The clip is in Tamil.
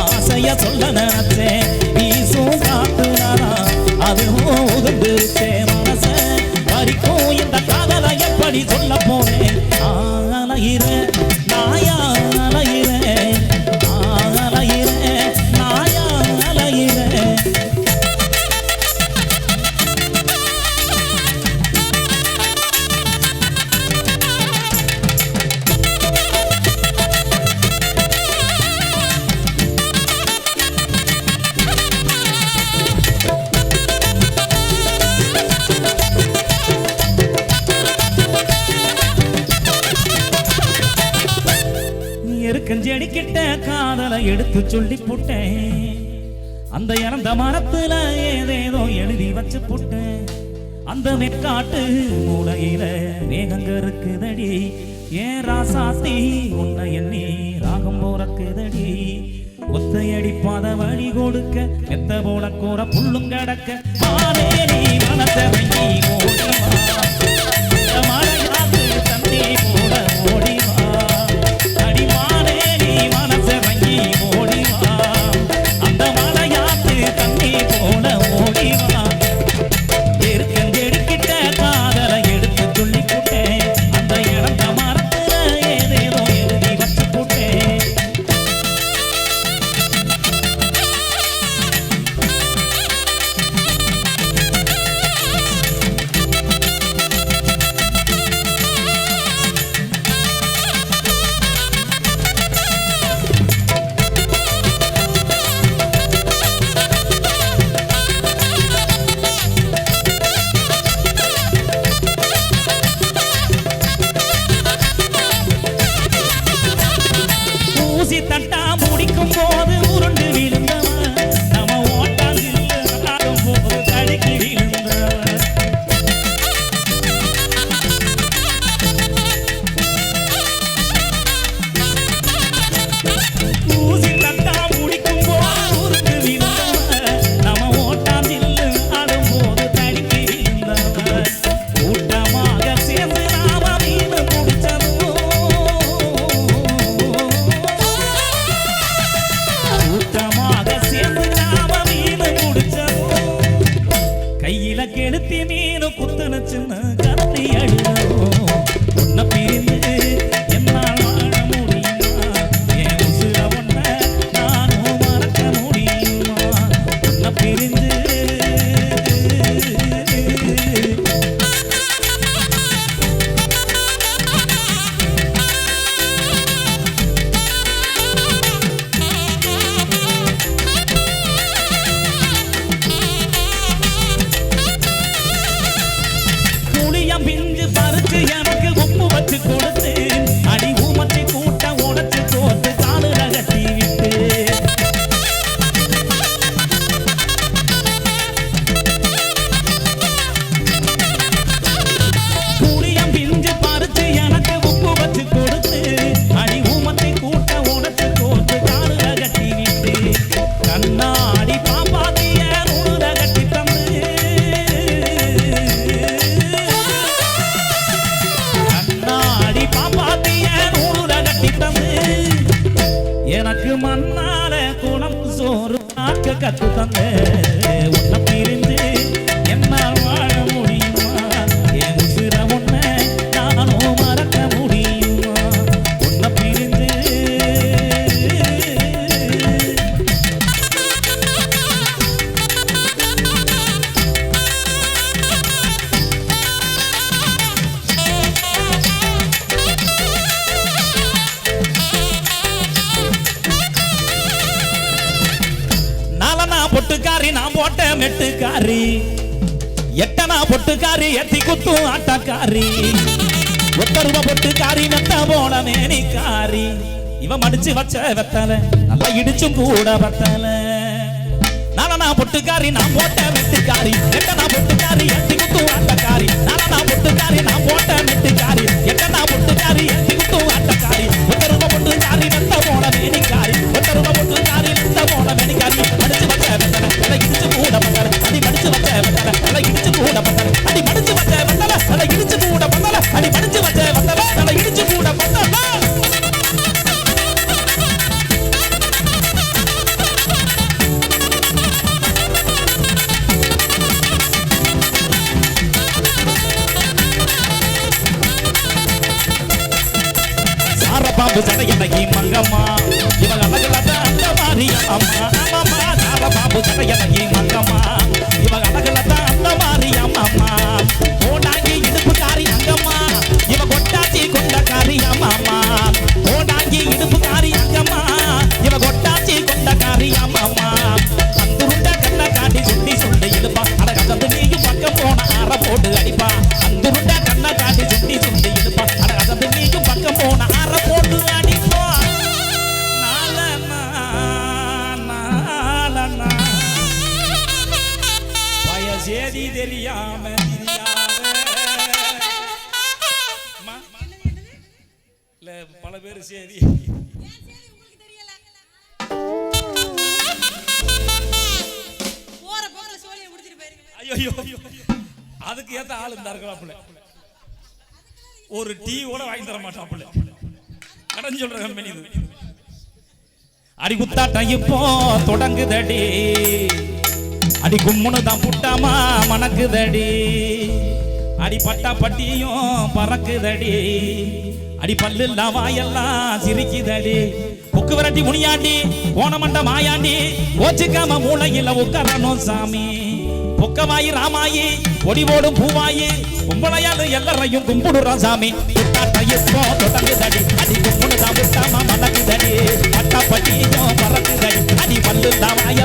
ஆசைய சொல்ல நினைச்சேன் வீசும் காத்துனாரா அதுவும் உதிர்ந்துருச்சேன் மனச வரைக்கும் இந்த காதலை எப்படி சொல்ல போறேன் அலையிறேன் நாயா அலையிறேன் அலையிறேன் நாயா அலையிறேன் செடிக்கிட்ட காதலை எடுத்து சொல்லி போட்டேன் அந்த இறந்த மரத்துல ஏதேதோ எழுதி வச்சு போட்டேன் அந்த வெக்காட்டு மூலையில மேகங்க இருக்குதடி ஏன் ராசாத்தி உன்னை எண்ணி ராகம் போறக்குதடி ஒத்தையடி பாத வழி கொடுக்க எத்த போல கூற புல்லும் கடக்க மானே நீ மனத்தை வங்கி ஓடிவா மழையாத்து தண்ணி போல ஓடிவா தட்டா முடிக்கும் போது உருண்டு விழுந்தவன் நம்ம ஓட்டாங்கில் ஆடும் போது தடுக்கி விழுந்தவன் ஊசி தட்டா முடிக்கும் போது உருண்டு விழுந்தவன் நம்ம ஓட்டாங்கில் ஆடும் போது தடுக்கி விழுந்தவன் கூட்டமாக சேர்ந்து நாம மீன் முடிச்சதும் கையில கெடுத்தி மீனு குத்துன சின்ன கத்தி அழுதும் உன்னை பிரிந்து என்னால் வாழ முடியுமா என் உசுர ஒன்ன நானும் மறக்க முடியுமா உன்னை பிரிந்து பிஞ்சு பறிச்சு எனக்கு உப்பு வச்சு கொடுத்து அடி ஊமத்தி கூட்ட உடைச்சு போட்டு காலுல கட்டி விட்டு புளியம் பிஞ்சு பறிச்சு எனக்கு உப்பு வச்சு கொடுத்து அடி ஊமத்தி கூட்ட உடைச்சு போட்டு காலுல கட்டி விட்டு கண்ணாடி பாப்பாத்திய நூலுல கட்டி தந்து எனக்கு மண்ணால குணம் சோறு ஆக்க கத்து தந்த உன்னை பிரிந்து என்னால் வாழ முடியுமா என் உசிர உன்னை நானும் மறக்க முடியுமா உன்னை பிரிந்து பொட்டுக்காரி நான் போட்ட மெட்டுக்காரி எட்டனா பொட்டுக்காரி எத்தி குத்தும் ஆட்டக்காரி ஒத்தருவ பொட்டுக்காரி மெத்த போல மேனிக்காரி இவன் மடிச்சு வச்ச வெத்தல நல்லா இடிச்சும் கூட பத்தல நானா பொட்டுக்காரி நான் போட்ட மெட்டுக்காரி எட்டனா பொட்டுக்காரி எத்தி குத்தும் ஆட்டக்காரி நானா பொட்டுக்காரி நான் போட்ட மெட்டுக்காரி எட்டனா பொட்டுக்காரி எத்தி குத்தும் ஆட்டக்காரி ஒத்தருவ பொட்டுக்காரி மெத்த போல மேனிக்காரி ஒத்தருவ பொட்டுக்காரி மெத்த போல மேனிக்காரி மடிச்சு வச்ச வெத்தல நல்லா இடிச்சு கூட பத்தல அடி மடிச்சு வச்ச வெத்தல நல்லா இடிச்சு கூட பத்தல அடி மடிச்சு வச்ச வெத்தல நல்லா இடிச்சு கூட பத்தல அடி மடிச்சு வச்ச வெத்தல நல்லா இடிச்சு கூட பத்தல பாம்பு சடையலகி மங்கம்மா இவ அழகுலத அந்த மாரியா அம்மா அம்மா நால பாம்பு சடையலகி மங்கம்மா இவ அழகுலத அந்த மாரியா அம்மா ஓடாங்கி இடுப்புக்காரி அங்கம்மா இவ கொட்டாச்சி கொண்டக்காரி அம்மா ஓடாங்கி இடுப்புக்காரி அங்கம்மா இவ கொட்டாச்சி கொண்டக்காரி அம்மா அந்துருண்ட கண்ண காட்டி சுண்டி சுண்டி இழுப்பா அட கசந்து நீயும் பக்கம் போன ஆற போட்டு அடிப்பா அந்துருண்ட கண்ண காட்டி சுண்டி சுண்டி இழுப்பா அட கசந்து நீயும் பக்கம் போன ஆற போட்டு அடிப்பா சேதி தெரியாம பல பேர் சேதி ஐயோ அதுக்கு ஏத்த ஆள் இருந்தார்கள் ஒரு டீ கூட வாங்கி தர மாட்டாப்புல கடன் சொல்ற கம்பெனி அடி குத்தாட்டம் இப்போ தொடங்குதடி அடி கும்முனு தான் புட்டாமா மணக்குதடி அடி பட்டா பட்டியும் பறக்குதடி அடி பல்லு வாயெல்லாம் சிரிக்குதடி புக்கு விரட்டி முனியாண்டி ஓனமண்ட மாயாண்டி ஓச்சுக்காம மூளையில உட்காரணும் சாமி பொக்கமாயி ராமாயி ஒடி போடும் பூவாயி கும்பளையாளு எல்லாரையும் கும்பிடுறான் சாமி இப்போ தொடங்குதடி அடி கும்முனு தான் புட்டாமா மணக்குதடி பட்டா பட்டியும் பறக்குதடி அடி பல்லு வாய